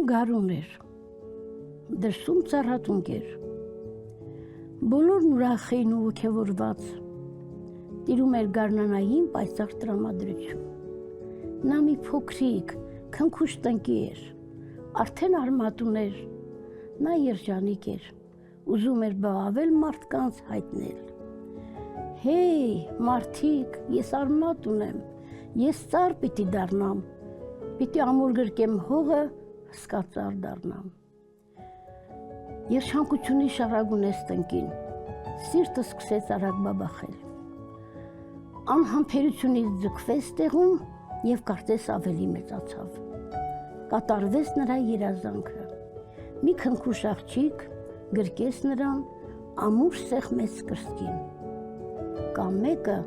գարուն էր, դրսում ծառատունկ էր, բոլորն ուրախ էին ու ոգևորված, տիրում էր գարնանային պայծառ տրամադրություն, նա մի փոքրիկ, քնքուշ տնկի էր, արդեն արմատ ուներ, նա երջանիկ էր, ուզում էր բաղավել մարդկանց հայտնել, հեյ մարդիկ, ես արմատ ունեմ, ես ծառ պիտի դառնամ, պիտի ամուր գրկեմ հողը, հսկա ծառ դառնամ։ Երջանկությունի շարակ ունես տնկին, սիրտը սկսեց արագ բաբախել։ Անհամբերությունից ձգվեց տեղում և կարծես ավելի մեծացավ։ Կատարվեց նրա երազանքը։ Մի քնքուշ աղջիկ գրկեց նրան, ամուր սեղմեց կրծքին։ Կամ մեկը,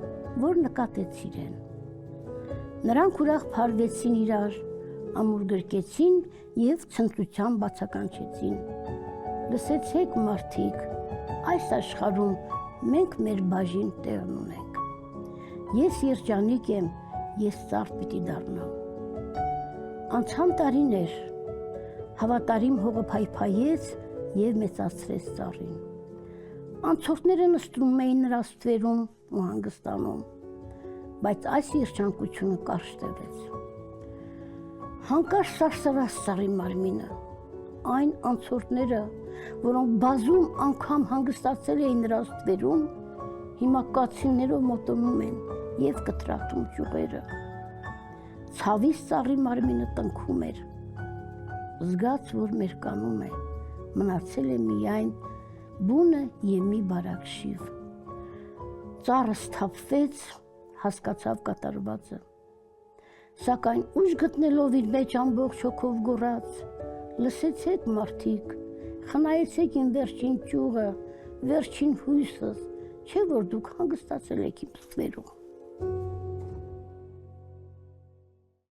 որ նկատեց իրեն։ Նրանք ուրախ փարվեցին իրար, ամուր գրկեցին և ցնծությամբ բացականչեցին։ Լսեցեք մարդիկ, այս աշխարհում մենք մեր բաժին տեղն ունենք։ Ես երջանիկ եմ, ես ծառ պիտի դառնամ։ Անցան տարիներ, հավատարիմ հողը փայփայեց և մեծացրեց ծառին։ Անցորդները նստում էին նրա ստվերում ու հանգստանում, բայց այս երջանկությունը կարճ տևեց։ Հանկարծ սարսռաց ծառի մարմինը, այն անցորդները, որոնք բազում անգամ հանգստացել էին նրա ստվերում, հիմա կացիններով մոտենում են և կտրատում ճյուղերը։ Ցավից ծառի մարմինը տնքում էր, զգաց, որ մերկանում է, մնացել է միայն բունը և մի բարակ շիվ։ Ծառը սթափվեց, հասկացավ կատարվածը, սակայն ուժ գտնելով իր մեջ ամբողջ հոգով գոռաց. լսեցեք մարդիկ, խնայեցեք իմ վերջին ճյուղը, վերջին հույսս, չէ՞ որ դուք հանգստացել եք իմ ստվերում։